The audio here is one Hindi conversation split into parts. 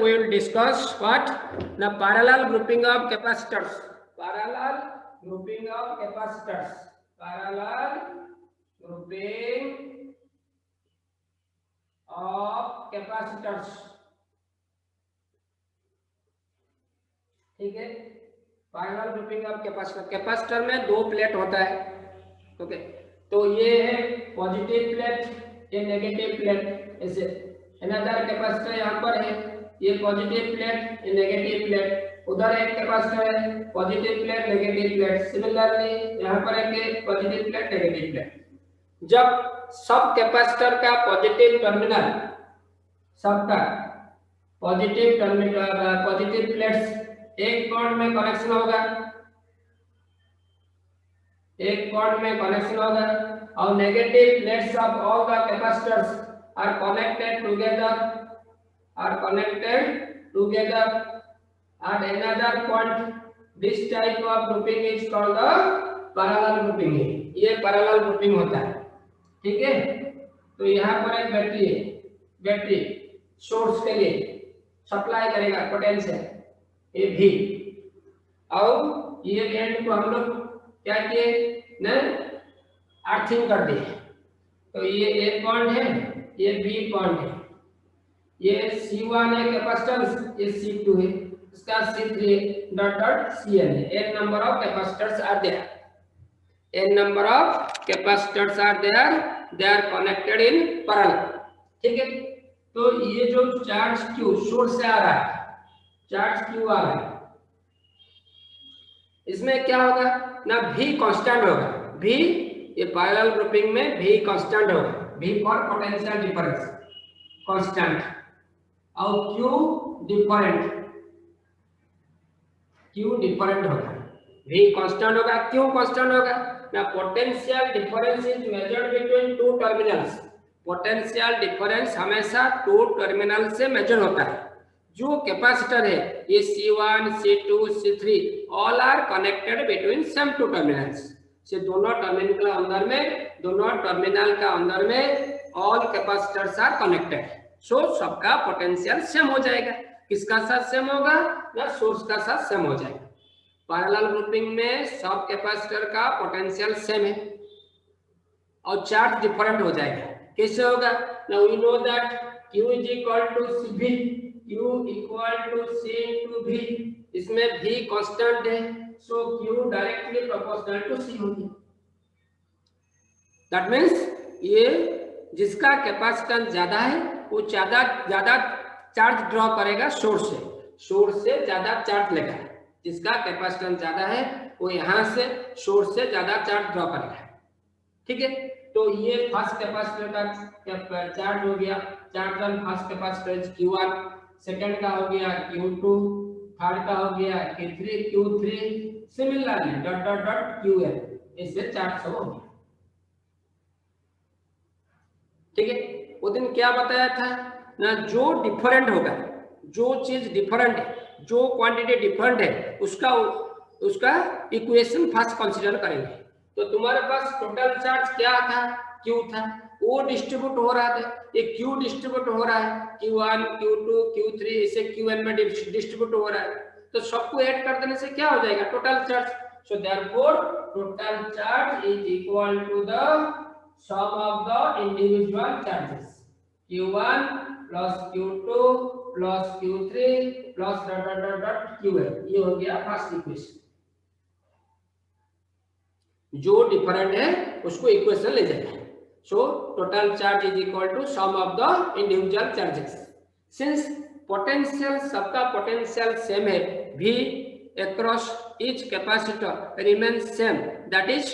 we will discuss what? The parallel grouping of capacitors. Parallel grouping of capacitors. Parallel grouping of capacitors. ठीक है, parallel grouping of capacitor. Capacitor में दो प्लेट होता है. ओके, तो ये है पॉजिटिव प्लेट, ये नेगेटिव प्लेट. ऐसे अनदर कैपेसिटर यहाँ पर है, ये पॉजिटिव प्लेट, ये नेगेटिव प्लेट. उधर एक कैपेसिटर है, positive plate, negative plate. Similarly यहाँ पर एक पॉजिटिव प्लेट, नेगेटिव प्लेट. जब सब कैपेसिटर का पॉजिटिव टर्मिनल, सबका पॉजिटिव टर्मिनल, पॉजिटिव प्लेट्स एक पॉइंट में कनेक्शन होगा, एक पॉइंट में कनेक्शन होगा, और negative plates of all the capacitors are connected together, at another point. This type of grouping is called the parallel grouping. ये parallel grouping होता है. ठीक है, तो यहाँ पर एक बैटरी है, बैटरी सोर्स के लिए सप्लाई करेगा पोटेंशियल ये भी, और ये एंड को हम लोग क्या किए ना, अर्थिंग कर दिए. तो ये ए पॉइंट है, ये बी पॉइंट है, ये C1 है कैपेसिटेंस, ये C2 है, इसका C3 डॉट डॉट Cn है. n number of capacitors are there, n number of capacitors are there, they are connected in parallel. ठीक है, तो ये जो चार्ज Q सोर्स से आ रहा है, चार्ज Q आ रहा है, इसमें क्या होगा ना, V कांस्टेंट होगा. V ये पैरेलल ग्रुपिंग में V कांस्टेंट होगा, V for potential difference constant, और Q डिफरेंट होगा. V कांस्टेंट होगा, Q कांस्टेंट होगा ना. Potential difference is measured between two terminals. Potential difference हमेशा टू टर्मिनल से मेजर होता है. जो कैपेसिटर है ये C1, C2, C3 all are connected between same two terminals. से दोनों टर्मिनल का अंदर में ऑल कैपेसिटर्स आर कनेक्टेड. सो सबका पोटेंशियल सेम हो जाएगा. किसका साथ सेम होगा ना, सोर्स का साथ सेम हो जाएगा. पैरेलल ग्रुपिंग में सब कैपेसिटर का पोटेंशियल सेम है और चार्ज डिफरेंट हो जाएगा. कैसे होगा ना, we know that Q is equal to CV, Q equal to C into V. इसमें V कांस्टेंट है, so Q directly proportional to C होगी. दैट मींस ये जिसका कैपेसिटेंस ज्यादा है वो ज्यादा चार्ज ड्रॉ करेगा सोर्स से ज्यादा चार्ज लेगा. जिसका कैपेसिटेंस ज्यादा है वो यहाँ से सोर्स से ज्यादा चार्ज ड्रॉ करेगा. ठीक है, तो ये फर्स्ट कैपेसिटर का चार्ज हो गया, charge on first capacitor Q1, second का हो गया Q2, थर्ड का हो गया Q3, similarly dot dot dot Qn. इससे चार्ज हो गया. ठीक है, वो दिन क्या बताया था ना, जो डिफरेंट होगा, जो चीज डिफरेंट है, जो क्वांटिटी डिफरेंट है, उसका इक्वेशन फर्स्ट कंसीडर करेंगे. तो तुम्हारे पास टोटल चार्ज क्या था, Q था, वो डिस्ट्रीब्यूट हो रहा था. ये Q डिस्ट्रीब्यूट हो रहा है, Q1, Q2, Q3 इसे Qn में डिस्ट्रीब्यूट हो रहा है. तो सबको ऐड कर देने से क्या हो जाएगा, total charge. So therefore total charge is equal to the sum of the individual charges. Q1 plus Q2 plus Q3 plus dot dot dot Qn. ये हो गया फर्स्ट इक्वेशन. जो डिफरेंट है उसको इक्वेशन ले जाएगा. So total charge is equal to sum of the individual charges. Since potential, सबका पोटेंशियल सेम है, V across each capacitor remains same, that is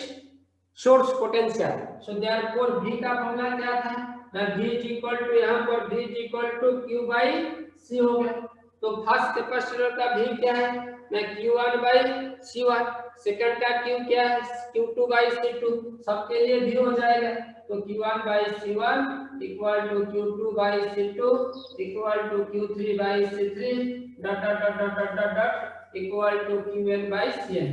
source potential. So therefore V का फॉर्मूला क्या था ना, V is equal to, यहाँ पर V is equal to Q by C हो गया. तो फर्स्ट कैपेसिटर का V क्या है ना, Q1 by C1. सेकंड का Q क्या है, Q2 by C2. सबके लिए V हो जाएगा. तो Q1 by C1 equal to Q2 by C2 equal to Q3 by C3 dot dot dot dot dot dot equal to Qn by Cn.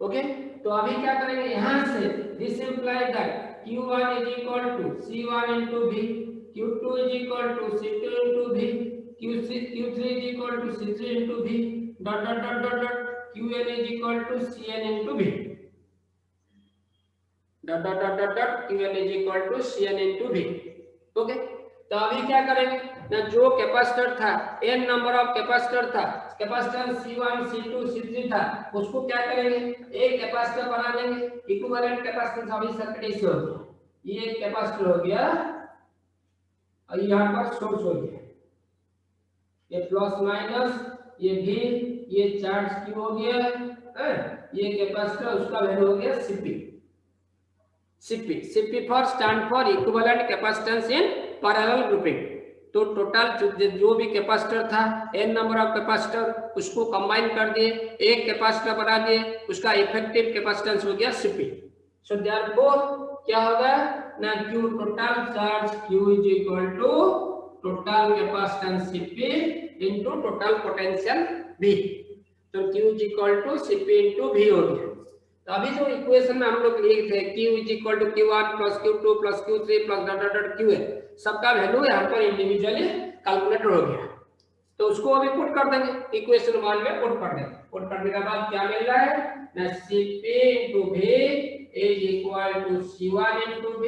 Okay, तो अभी क्या करेंगे, यहाँ से this implies that Q1 is equal to C1 into V, Q2 is equal to C2 into V, Q3 is equal to C3 into V, dot dot dot dot dot, Qn is equal to Cn into V, dot dot dot dot dot, Qn is equal to Cn into V. Okay, तो अभी क्या करेंगे ना, जो कैपेसिटर था, n नंबर ऑफ कैपेसिटर था, कैपेसिटर C1 C2 C3 था, उसको क्या करेंगे, एक कैपेसिटर बना देंगे, इक्विवेलेंट कैपेसिटेंस अभी सर्किट ऐसे हो गया, ये एक कैपेसिटर हो गया और यहाँ पर सोर्स हो गया, ये प्लस माइनस, ये भी, ये चार्ज क्यू हो गया है, ये कैपेसिटर, उसका वैल्यू हो गया Cp. Cp for stand for equivalent capacitance in parallel grouping. तो टोटल जो भी कैपेसिटर था, n नंबर ऑफ कैपेसिटर, उसको कंबाइन कर दिए, एक कैपेसिटर बना दिए, उसका इफेक्टिव कैपेसिटेंस हो गया Cp. सो देयरफॉर क्या होगा ना, Q total charge Q is equal to total capacitance Cp into total potential V. तो Q is equal to Cp into V हो गया. तो अभी जो इक्वेशन में हम लोग लिखे थे Q is equal to Q1 plus Q2 plus Q3 plus dot dot dot Qn, सबका वैल्यू यहाँ पर इंडिविजुअली कैलकुलेटर हो गया. तो उसको अभी पुट कर देंगे, इक्वेशन 1 में पुट कर देंगे. पुट करने के बाद क्या मिल रहा है ना, Cp into V is equal to C1 into V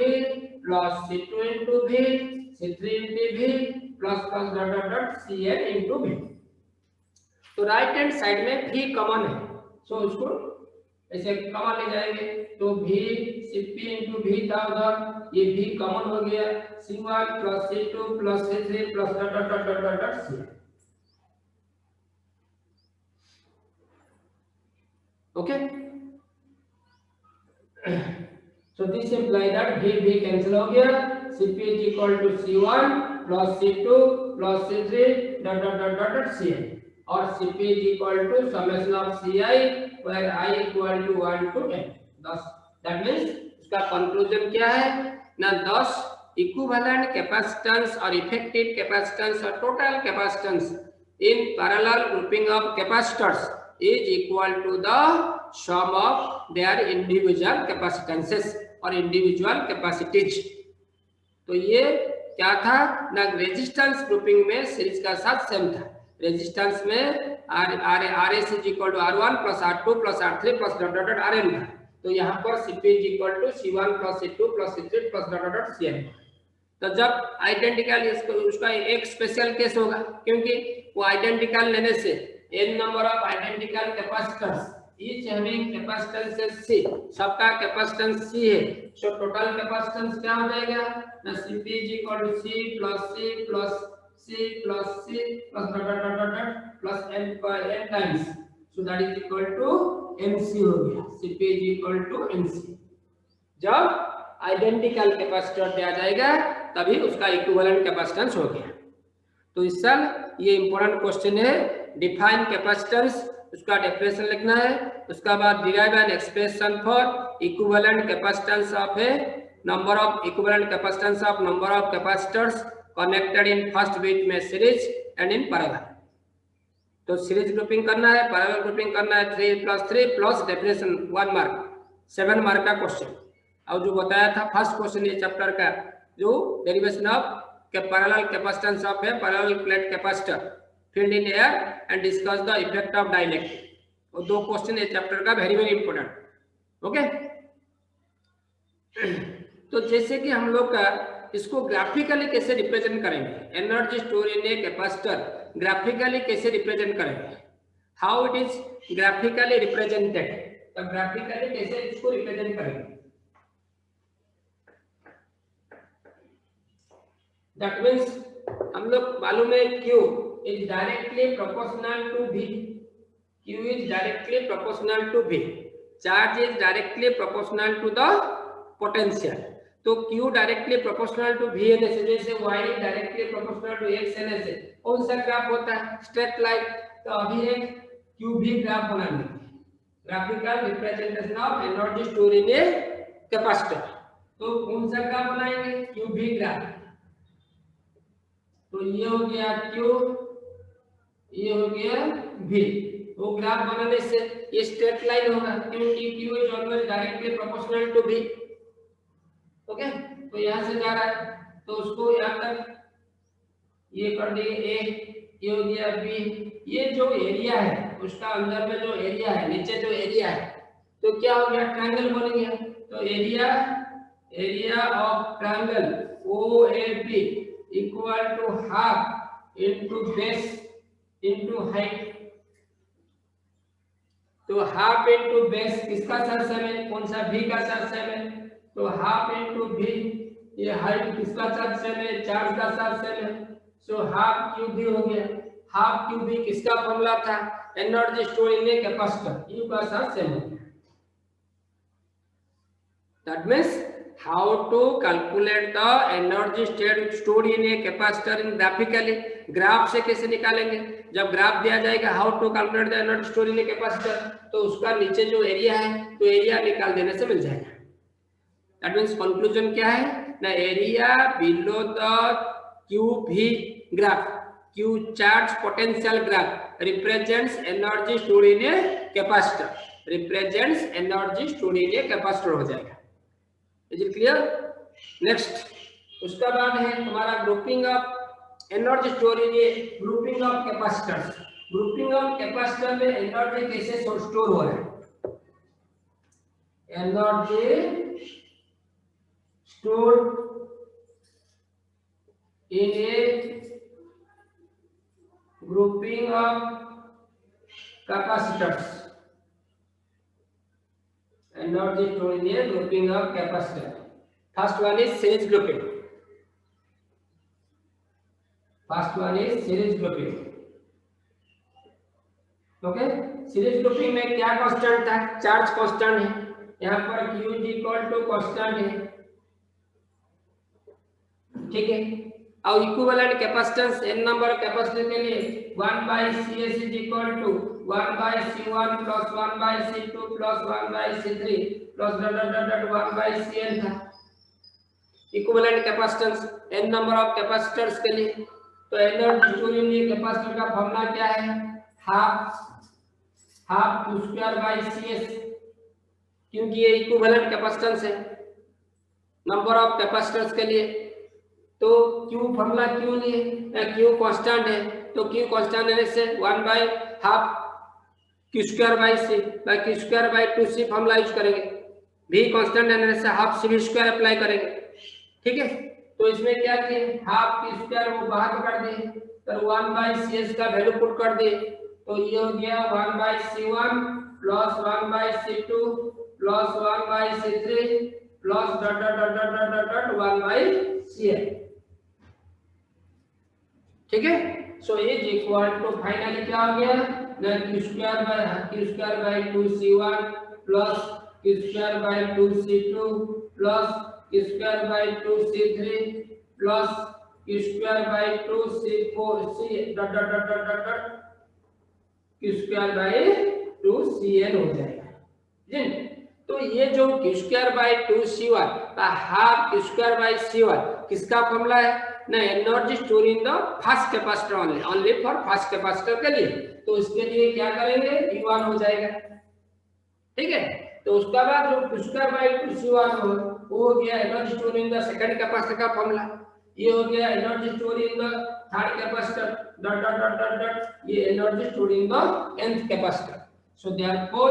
plus C2 into V, C3 into V plus plus dot dot dot Cn into V. तो राइट हैंड साइड में V कॉमन है, सो उसको ऐसे कॉमन ले जाएंगे, तो V Cp into V था उधर, ये V कॉमन हो गया, C1 plus C2 plus C3 plus dot dot dot dot dot dot Cn. Okay, so this implies that V cancel हो गया, Cp is equal to C1 plus C2 plus C3 dot dot dot dot dot Cn, और Cp is equal to summation of Ci where I equal to 1 to n. Thus that means इसका कंक्लूजन क्या है ना, 10 इक्विवेलेंट कैपेसिटेंस और इफेक्टिव कैपेसिटेंस और total capacitance in parallel grouping of capacitors is equal to the sum of their individual capacitances और individual capacities. तो ये क्या था ना, रेजिस्टेंस ग्रुपिंग में सीरीज का साथ सेम था, रेजिस्टेंस में RS is equal to R1 plus R2 plus R3 plus dot dot dot Rn था. तो यहाँ पर Cp is equal to C1 plus C2 plus C3 plus dot dot dot Cn. तो जब आइडेंटिकल, उसका एक स्पेशल केस होगा, क्योंकि वो आइडेंटिकल लेने से n number of identical capacitors, each having capacitance C, सबका कैपेसिटेंस C है, so total capacitance क्या हो जाएगा ना, Cp is equal to C plus C plus C plus C plus dot dot dot dot plus n by n times, so that is equal to Nc हो गया, Cp is equal to Nc. जब आइडेंटिकल कैपेसिटर दिया जाएगा तभी उसका इक्विवेलेंट कैपेसिटेंस हो गया. तो इस साल ये इंपॉर्टेंट क्वेश्चन है, डिफाइन कैपेसिटेंस, उसका डेफिनेशन लिखना है, उसका बाद derive an expression for equivalent capacitance of A number of equivalent capacitance of number of capacitors connected in first bit में सीरीज एंड इन पैरेलल. तो सीरीज ग्रुपिंग करना है, पैरेलल ग्रुपिंग करना है, 3+3 प्लस डेफिनेशन 1 मार्क, 7 मार्क का क्वेश्चन. और जो बताया था फर्स्ट क्वेश्चन ये चैप्टर का, जो derivation of parallel capacitance of A parallel plate capacitor field in air and discuss the effect of dielectric. और 2 क्वेश्चन इस चैप्टर का वेरी वेरी इंपॉर्टेंट. ओके, तो जैसे कि हम लोग का इसको ग्राफिकली कैसे रिप्रेजेंट करेंगे, energy store in a capacitor graphically कैसे रिप्रेजेंट करेंगे, how it is graphically represented, तो ग्राफिकली कैसे इसको रिप्रेजेंट करेंगे. दैट मींस हम लोग मालूम है Q is directly proportional to V. Q is directly proportional to V. Charge is directly proportional to the potential. तो Q directly proportional to V है, जैसे Y is directly proportional to X है, जैसे कौन सा ग्राफ होता है, स्ट्रेट लाइन. तो अभी एक QV ग्राफ बनाएंगे, graphical representation of energy store in a capacitor. तो कौन सा ग्राफ बनाएंगे, QV ग्राफ. तो ये हो गया Q, ये हो गया V. वो ग्राफ बनाने से ये स्ट्रेट लाइन होगा, क्योंकि Q is always directly proportional to V. Okay, तो यहाँ से जा रहा है तो उसको यहाँ तक ये कर दिए ए, ये हो गया बी। ये जो एरिया है उसका अंदर में जो एरिया है, नीचे जो एरिया है, तो क्या हो गया, ट्रायंगल बन गया। तो area of triangle O A B equal to half into base into height. तो हाफ इनटू बेस किसका सरसेम है, कौन सा, भी का सरसेम है। तो हाफ इनटू भी, ये हाइट किसका सरसेम है, चार्ज का सरसेम है। सो हाफ क्यू भी हो गया। हाफ क्यू भी किसका फॉर्मूला था, energy store in a capacitor, U का सरसेम हो गया। That means how to calculate the energy stored in a capacitor in graphically. Graph से कैसे निकालेंगे, जब ग्राफ दिया जाएगा how to calculate the energy stored in a capacitor, तो उसका नीचे जो एरिया है तो एरिया निकाल देने से मिल जाएगा। दैट मींस कंक्लूजन क्या है, the area below the QV graph, Q charge potential graph represents energy stored in a capacitor, represents energy stored in a capacitor हो जाएगा। Is it clear? Next, उसका बाद है हमारा grouping of energy store in A grouping of capacitors. Grouping of capacitor में एनर्जी कैसे स्टोर हो रहा है, energy store in a grouping of capacitors, energy stored in a grouping of capacitor. First one is series grouping. Okay, series grouping में क्या कांस्टेंट था, चार्ज कांस्टेंट है। यहाँ पर Q इक्वल टू कांस्टेंट है, ठीक है। और equivalent capacitance n number of capacitor के लिए 1/Cs is equal to 1/C1 plus 1/C2 plus 1/C3 plus dot dot dot 1/Cn था equivalent capacitance n number of capacitors के लिए। तो energy store in a capacitor का फॉर्मूला क्या है, हाफ Q2/Cs, क्योंकि ये इक्विवेलेंट कैपेसिटेंस है नंबर ऑफ कैपेसिटर्स के लिए। तो Q फॉर्मूला क्यों लिए, Q कांस्टेंट है, तो Q कांस्टेंट रहने से 1/2 Q2/C by Q2/2C formula use करेंगे। V कांस्टेंट रहने से हाफ C2 अप्लाई करेंगे, ठीक है। तो इसमें क्या किए, हाफ Q2 वो बाहर कर दिए, तो 1/Cs का वैल्यू पुट कर दिए। तो ये हो गया 1/C1 plus 1/C2 plus 1/C3 plus dot dot dot dot dot dot 1/Cn, ठीक है। So is equal to finally क्या हो गया, Q2/2C1 plus Q2/2C2 plus Q2/2C3 plus Q2/2C4 dot dot dot dot dot Q2/2Cn हो जाएगा जी। तो ये जो Q2/2C1 का हाफ Q2/C1 किसका फॉर्मूला है ना, energy store in the first capacitor only for first capacitor के लिए। तो इसके लिए क्या करेंगे, E1 हो जाएगा, ठीक है। तो उसका बाद जो Q2/2C1 वो हो गया energy store in the second capacitor का फॉर्मूला। ये हो गया energy store in the third capacitor dot dot dot dot dot ये energy store in the nth capacitor. So therefore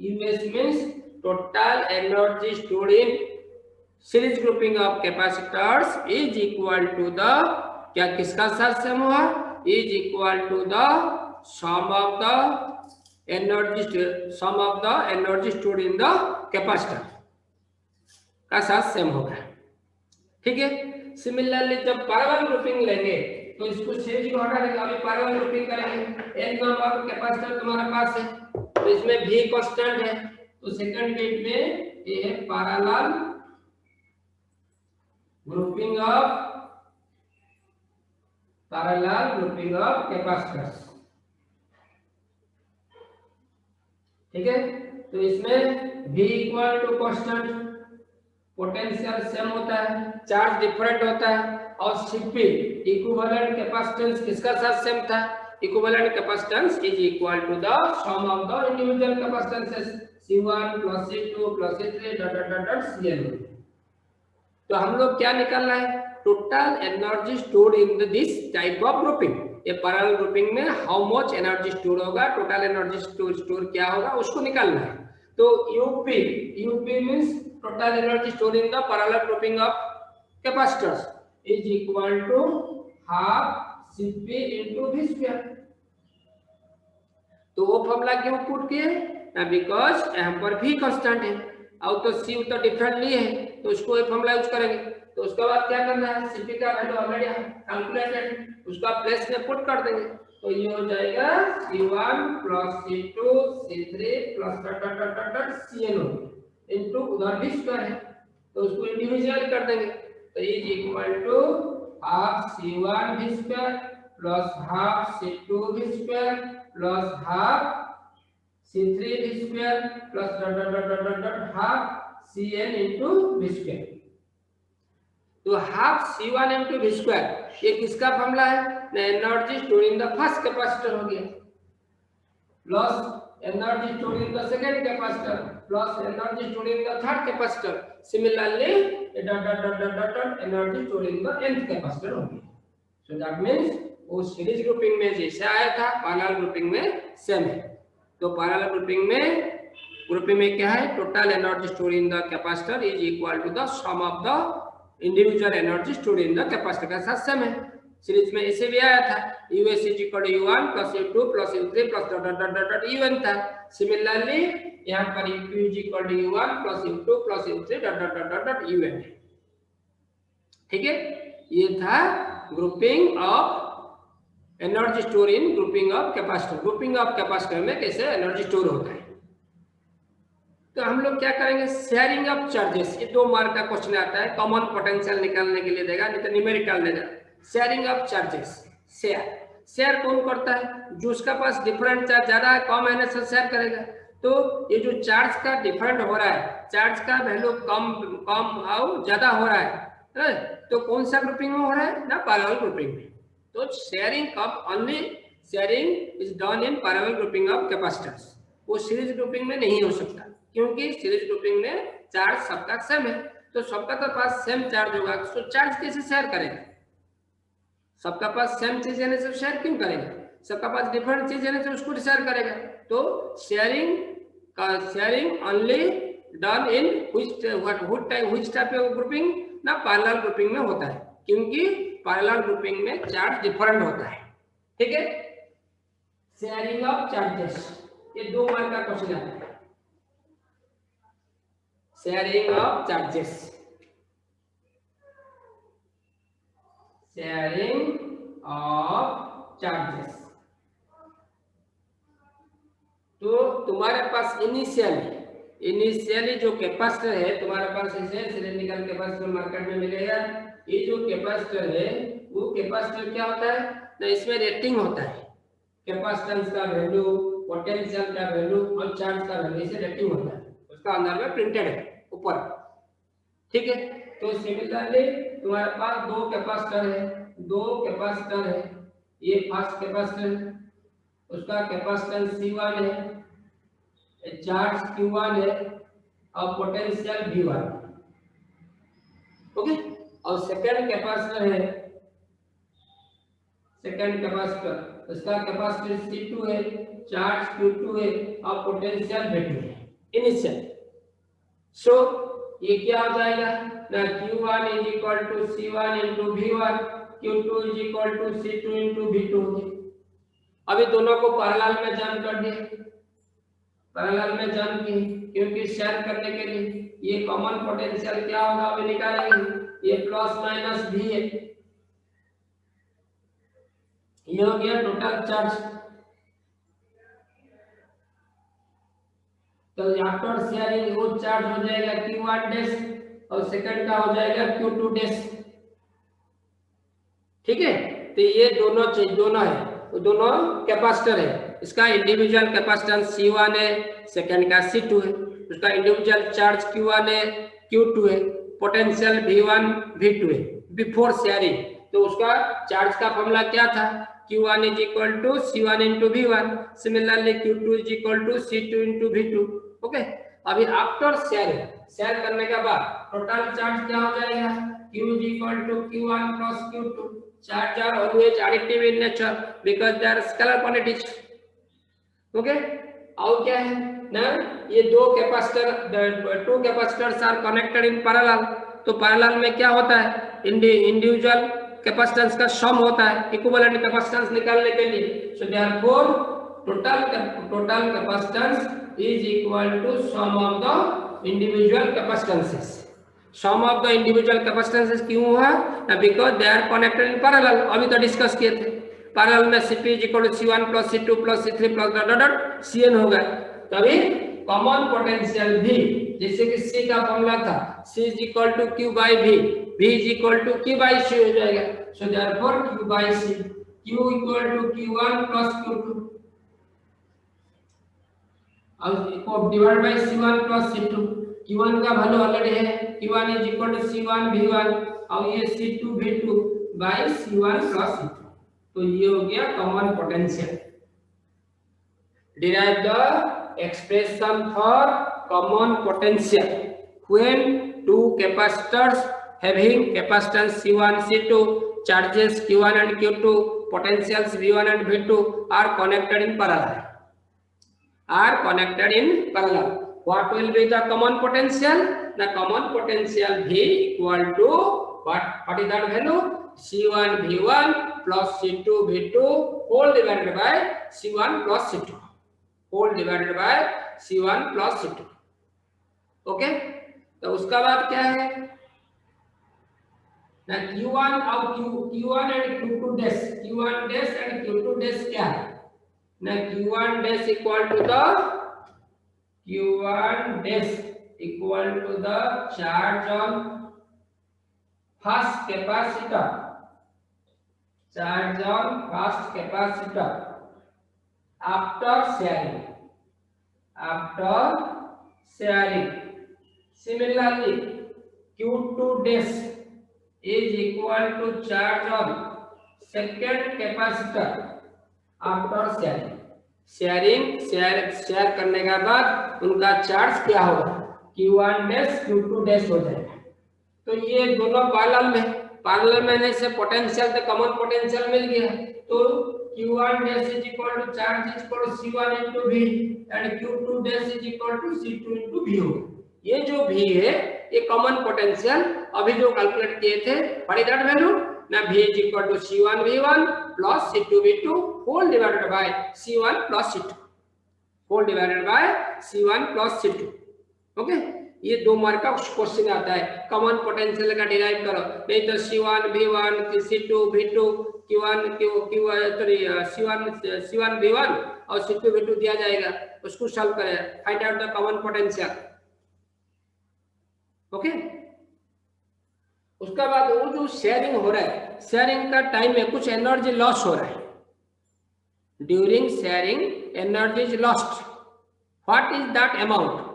US means total energy stored in series grouping of capacitors is equal to the क्या किसका सरसेम हुआ, is equal to the sum of the energy stored in the capacitor का सरसेम होगा, ठीक है। सिमिलरली जब पैरेलल ग्रुपिंग लेंगे तो इसको सीरीज को हटा देंगे, अभी पैरेलल ग्रुपिंग करेंगे। n नंबर कैपेसिटर तुम्हारे पास है, तो इसमें V कांस्टेंट है, तो सेकंड केस में ये है पैरेलल ग्रुपिंग ऑफ कैपेसिटर्स, ठीक है। तो इसमें V equal to constant, potential same होता है, चार्ज डिफरेंट होता है, और Cp इक्विवेलेंट कैपेसिटेंस किसका साथ सेम था, equivalent capacitance is equal to the sum of the individual capacitances C1 plus C2 plus C3 dot dot dot Cn। तो हम लोग क्या निकालना है, total energy stored in this type of grouping. ये पैरेलल ग्रुपिंग में हाउ मच एनर्जी स्टोर होगा, टोटल एनर्जी स्टोर क्या होगा उसको निकालना है। तो UP means total energy store in the parallel grouping of capacitors is equal to half Cp into V square. तो वो फॉर्मूला क्यों पुट किए ना, बिकॉज यहाँ पर भी कांस्टेंट है और तो C तो डिफरेंट लिए है, तो उसको ये फॉर्मूला यूज करेंगे। तो उसके बाद क्या करना है, Cp का वैल्यू ऑलरेडी कैलकुलेटेड, उसका प्लेस में पुट कर देंगे। तो ये हो जाएगा C1 plus C2 C3 plus CnO into उधर भी स्क्वायर है, तो उसको इंडिविजुअल कर देंगे। तो ये is equal to half C1 V square plus half C2 V square plus half C3 V square plus half Cn into V square. तो half C1 into V square ये किसका फॉर्मूला है, energy stored in the first capacitor हो गया, plus energy stored in the second capacitor plus energy stored in the third capacitor, similarly energy stored in the nth capacitor हो गया। सो दैट मींस वो सीरीज ग्रुपिंग में जैसे आया था पैरेलल ग्रुपिंग में सेम है। तो पैरेलल ग्रुपिंग में क्या है, total energy stored in the capacitor is equal to the sum of the individual energy stored in the capacitor का साथ सेम है। सीरीज में इसे भी आया था US is equal to U1 plus U2 plus U3 plus UN था। सिमिलरली यहाँ पर U2 is equal to U1 plus U2 plus U3 UN। ठीक है, ये था grouping of energy store in grouping of capacitor. Grouping of capacitor में कैसे एनर्जी स्टोर होता है। तो हम लोग क्या करेंगे, शेयरिंग ऑफ चार्जेस, ये 2 मार्क का क्वेश्चन आता है, कॉमन पोटेंशियल निकालने के लिए देगा, नहीं तो न्यूमेरिकल देगा। शेयरिंग ऑफ चार्जेस, शेयर कौन करता है, जो उसका पास डिफरेंट चार्ज ज्यादा है कम है से शेयर करेगा। तो ये जो चार्ज का डिफरेंट हो रहा है, चार्ज का वैल्यू कम और ज्यादा हो रहा है, तो कौन सा ग्रुपिंग में हो रहा है ना, पैरेलल ग्रुपिंग में। तो sharing of only sharing is done in parallel grouping of capacitors. वो सीरीज ग्रुपिंग में नहीं हो सकता, क्योंकि सीरीज ग्रुपिंग में चार्ज सबका सेम है, तो सबका तो पास सेम चार्ज होगा, तो चार्ज कैसे शेयर करेगा, सबका पास सेम चीज है तो शेयर क्यों करेगा, सबका पास डिफरेंट चीज है तो उसको शेयर करेगा। तो sharing only done in which type of grouping ना, पैरेलल ग्रुपिंग में होता है, क्योंकि पैरेलल ग्रुपिंग में चार्ज डिफरेंट होता है। ठीक है, शेयरिंग ऑफ चार्जेस, ये 2 मार्क का क्वेश्चन आता है। Sharing of charges, sharing of charges. तो तुम्हारे पास इनिशियली जो कैपेसिटर है तुम्हारे पास, इसे सिलेंड्रिकल कैपेसिटर मार्केट में मिलेगा। ये जो कैपेसिटर है वो कैपेसिटर क्या होता है ना, इसमें रेटिंग होता है, कैपेसिटेंस का वैल्यू, पोटेंशियल का वैल्यू और चार्ज का वैल्यू, इसे रेटिंग होता है, उसका अंदर में प्रिंटेड है ऊपर। ठीक है, तो सिमिलरली तुम्हारे पास 2 कैपेसिटर है, ये फर्स्ट कैपेसिटर है, उसका कैपेसिटेंस C1 है, चार्ज Q1 है और पोटेंशियल V1। ओके, और सेकंड कैपेसिटर है, उसका कैपेसिटेंस C2 है, चार्ज Q2 है और पोटेंशियल V2 है इनिशियल। सो ये क्या हो जाएगा ना, Q1 is equal to C1 into V1, Q2 is equal to C2 into V2। अभी दोनों को पैरेलल में जॉइन कर दिए, पैरेलल में जॉइन किए, क्योंकि शेयर करने के लिए ये कॉमन पोटेंशियल क्या होगा अभी निकालेंगे, ये प्लस माइनस V है, ये हो गया टोटल चार्ज। तो आफ्टर शेयरिंग वो चार्ज हो जाएगा Q1 डैश और सेकंड का हो जाएगा Q2 डैश। ठीक है, तो ये दोनों चीज दोनों है, तो दोनों कैपेसिटर है, इसका इंडिविजुअल कैपेसिटेंस C1 है, सेकंड का C2 है, उसका इंडिविजुअल चार्ज Q1 है, Q2 है, पोटेंशियल V1 V2 है बिफोर शेयरिंग। तो उसका चार्ज का फॉर्मूला क्या था, Q1 is equal to C1 into V1, similarly Q2 is equal to C2 into V2। Okay, अभी आफ्टर शेयरिंग शेयर करने के बाद टोटल चार्ज क्या हो जाएगा, Q is equal to Q1 plus Q2. Charge are always additive in nature because they are scalar quantities. Okay, और क्या है ना, ये दो capacitor, two capacitors are connected in parallel, तो पैरेलल में क्या होता है, इंडिविजुअल कैपेसिटेंस का सम होता है इक्विवेलेंट कैपेसिटेंस निकालने के लिए। So therefore total capacitance is equal to sum of the individual capacitances. Sum of the individual capacitances क्यों हुआ, because they are connected in parallel. अभी तो डिस्कस किए थे, पैरेलल में Cp is equal to C1 plus C2 plus C3 plus dot dot Cn होगा। तभी कॉमन पोटेंशियल V, जैसे कि C का फॉर्मूला था C is equal to Q by V, V is equal to Q by C हो जाएगा। So therefore Q by C, Q equal to Q1 plus Q2 और divide by C1 plus C2। Q1 का वैल्यू ऑलरेडी है, Q1 is equal to C1 V1 और ये C2 V2 by C1 plus C2। तो ये हो गया common potential. Derive the expression for common potential when two capacitors having capacitance C1 C2 charges Q1 and Q2 potentials V1 and V2 are connected in parallel, what will be the common potential? The common potential V equal to what is that value, C1 V1 plus C2 V2 whole divided by C1 plus C2 whole divided by C1 plus C2। Okay, तो उसका बाद क्या है ना, Q1 और Q1 and Q2 dash, Q1 dash and Q2 dash क्या है ना, Q1 dash equal to the Q1 dash equal to the charge on first capacitor, charge on first capacitor after sharing, similarly Q2 dash is equal to charge on second capacitor after share करने के बाद उनका चार्ज क्या होगा, Q1 डैश Q2 डैश हो जाएगा। तो ये दोनों पैरेलल में से पोटेंशियल तो कॉमन पोटेंशियल मिल गया, तो Q1 dash is equal to charge is equal to C1 into V and Q2 dash is equal to C2 into V होगा। ये जो V है ये कॉमन पोटेंशियल अभी जो कैलकुलेट किए थे, व्हाट इज दैट वैल्यू ना, V is equal to C1 V1 plus C2 V2 whole divided by C1 plus C2 whole divided by C1 plus C2। Okay, ये 2 मार्क का क्वेश्चन आता है, कॉमन पोटेंशियल का डिराइव करो, नहीं तो C1 V1 C2 V2 C1 V1 और C2 V2 दिया जाएगा, उसको सॉल्व करें, find out the common potential. Okay, उसका बाद वो जो शेयरिंग हो रहा है, शेयरिंग का टाइम में कुछ एनर्जी लॉस हो रहा है, during sharing energy is lost, what is that amount,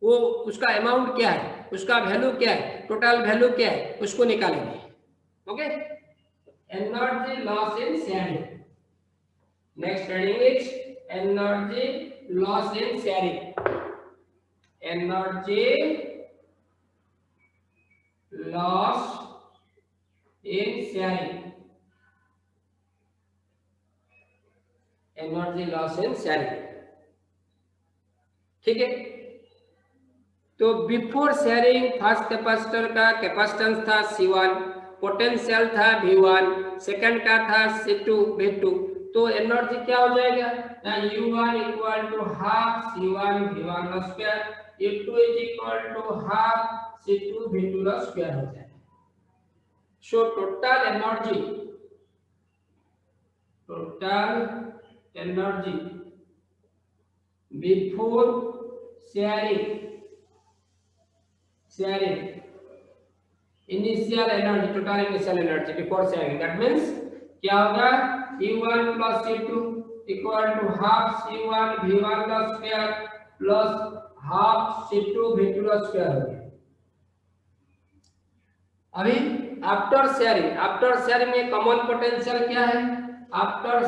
वो उसका अमाउंट क्या है, उसका वैल्यू क्या है, टोटल वैल्यू क्या है, उसको निकालेंगे। Okay, energy loss in sharing, next heading is energy loss in sharing, energy loss in sharing, energy loss in sharing. ठीक है, तो बिफोर शेयरिंग फर्स्ट कैपेसिटर का कैपेसिटेंस था C1, पोटेंशियल था V1, सेकंड का था C2 V2, तो एनर्जी क्या हो जाएगा ना, U1 equal to half C1 V1 का square, U2 is equal to half C2 V2 का स्क्वायर हो जाएगा। So total energy before sharing initial energy, total initial energy before sharing, that means क्या होगा, U1 plus C2 equal to half C1 V1 का square plus half C2 V2 का स्क्वायर हो गया। अभी आफ्टर शेयरिंग में कॉमन पोटेंशियल क्या है, आफ्टर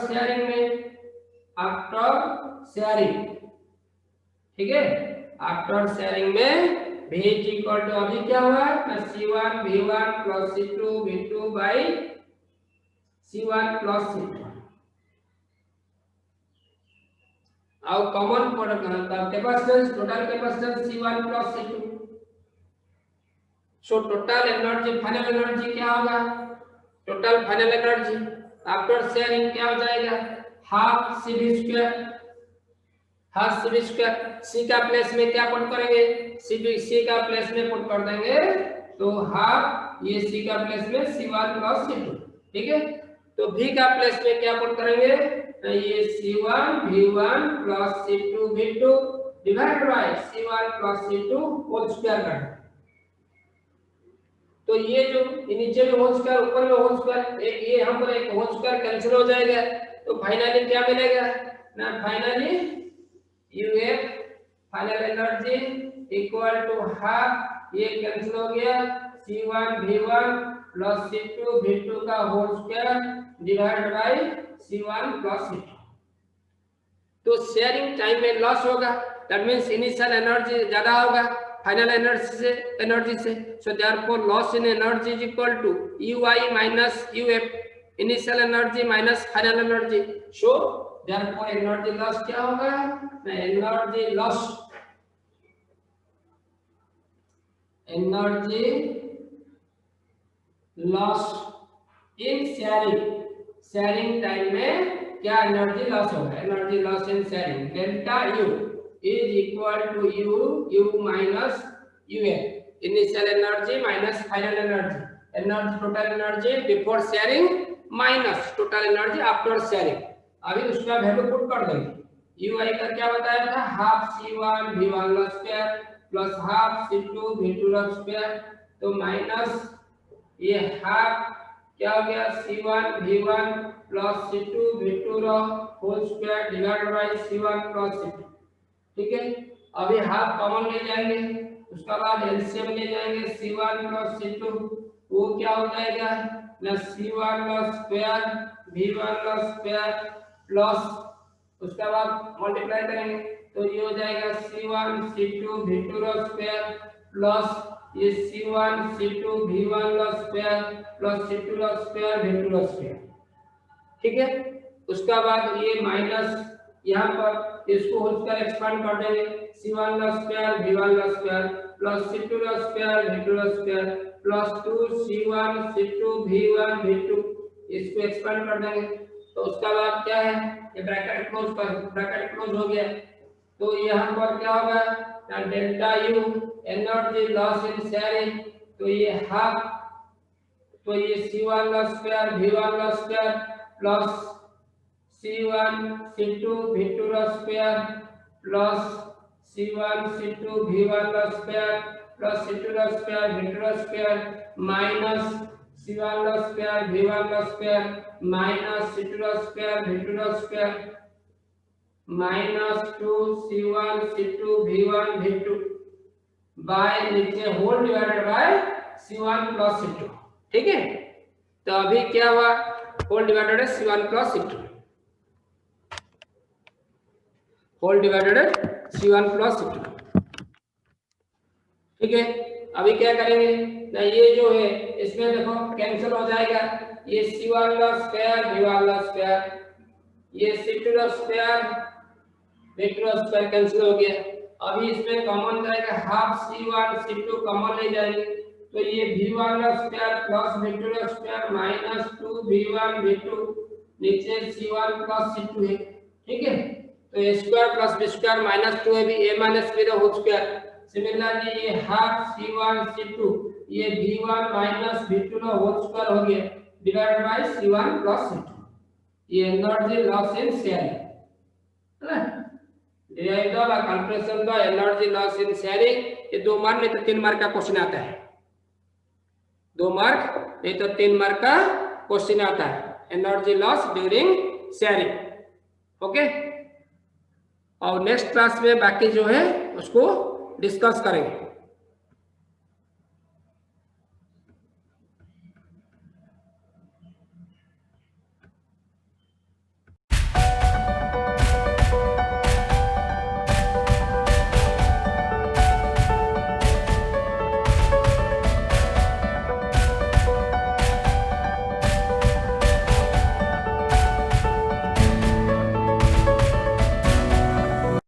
शेयरिंग, ठीक है, आफ्टर शेयरिंग में V इज इक्वल टू अभी क्या हुआ C1 V1 plus C2 V2 by C1 plus C2 और common product capacitance total capacitance C1 plus C2 सो टोटल एनर्जी फाइनल एनर्जी क्या होगा total final energy after sharing क्या हो जाएगा half CV²। Half CV²। C का प्लेस में क्या पुट करेंगे C का प्लेस में पुट कर देंगे तो हाफ ये C का प्लेस में C1 प्लस C2 ठीक है। तो V का प्लेस में क्या पुट करेंगे ये C1 V1 plus C2 V2 divided by C1 plus C2 whole square कर। तो ये जो नीचे में होल स्क्वायर ऊपर में होल स्क्वायर एक ये हम पर एक होल स्क्वायर कैंसिल हो जाएगा तो फाइनली क्या मिलेगा ना finally UF final energy equal to half ये कैंसिल हो गया C1 V1 plus C2 V2 का whole square divided by C1 plus C2। तो शेयरिंग टाइम में लॉस होगा दैट मींस इनिशियल एनर्जी ज्यादा होगा फाइनल एनर्जी से so therefore loss in energy is equal to UI minus UF initial energy minus final energy so therefore energy loss क्या होगा energy loss in sharing time में क्या एनर्जी लॉस होगा energy loss in sharing delta U is equal to U minus UF initial energy minus final energy total energy before sharing minus total energy after sharing। अभी उसका वैल्यू पुट कर देंगे UI का क्या बताया था हाफ C1 V1 का square plus half C2 V2 का स्क्वायर तो माइनस ये हाफ क्या हो गया C1 V1 plus C2 V2 का whole square divided by C1 plus C2 ठीक है। अभी हाफ कॉमन ले जाएंगे उसका बाद एलसीएम ले जाएंगे C1 प्लस C2 वो क्या हो जाएगा ना C1 का स्क्वायर V1 का स्क्वायर प्लस उसका बाद मल्टीप्लाई करेंगे तो ये हो जाएगा C1 C2 V2 का स्क्वायर प्लस ये C1 C2 V1 का स्क्वायर प्लस C2 का स्क्वायर V2 का स्क्वायर ठीक है। उसका बाद ये माइनस यहाँ पर इसको होल स्क्वायर एक्सपांड कर देंगे C1 का स्क्वायर V1 का स्क्वायर प्लस C2 का स्क्वायर V2 का square plus 2 C1 C2 V1 V2 इसको एक्सपांड कर देंगे तो उसका बाद क्या है ये ब्रैकेट क्लोज हो गया तो यहाँ पर क्या होगा delta U energy loss in sharing तो ये हाफ तो ये C1 का स्क्वायर V1 का square plus C1 C2 V2 का square plus C1 C2 V1 का स्क्वायर प्लस C2 का स्क्वायर V2 का स्क्वायर माइनस C1 का स्क्वायर V1 का स्क्वायर माइनस C2 का स्क्वायर V2 का square minus 2 C1 C2 V1 V2 by नीचे whole divided by C1 plus C2 ठीक है। तो अभी क्या हुआ होल डिवाइडेड है C1 plus C2 whole divided है C1 प्लस C2 ठीक है। अभी क्या करेंगे ना ये जो है इसमें देखो कैंसिल हो जाएगा ये C1 का स्क्वायर V1 का स्क्वायर ये C2 का स्क्वायर V2 का स्क्वायर कैंसिल हो गया। अभी इसमें कॉमन जाएगा हाफ C1 C2 कॉमन ले जाएंगे तो ये V1 का स्क्वायर प्लस V2 का स्क्वायर माइनस 2 V1 V2 नीचे C1 प्लस C2 है ठीक है। तो a square plus b square minus 2 है भी a माइनस b का होल स्क्वायर सिमिलरली ये हाफ C1 C2 ये V1 माइनस V2 का होल स्क्वायर हो गया divided by C1 plus C2 ये एनर्जी लॉस इन शेयरिंग है ना derive the calculation the energy loss in sharing ये 2 मार्क नहीं तो 3 मार्क का क्वेश्चन आता है 2 मार्क नहीं तो 3 मार्क का क्वेश्चन आता है energy loss during sharing okay. और नेक्स्ट क्लास में बाकी जो है उसको डिस्कस करेंगे।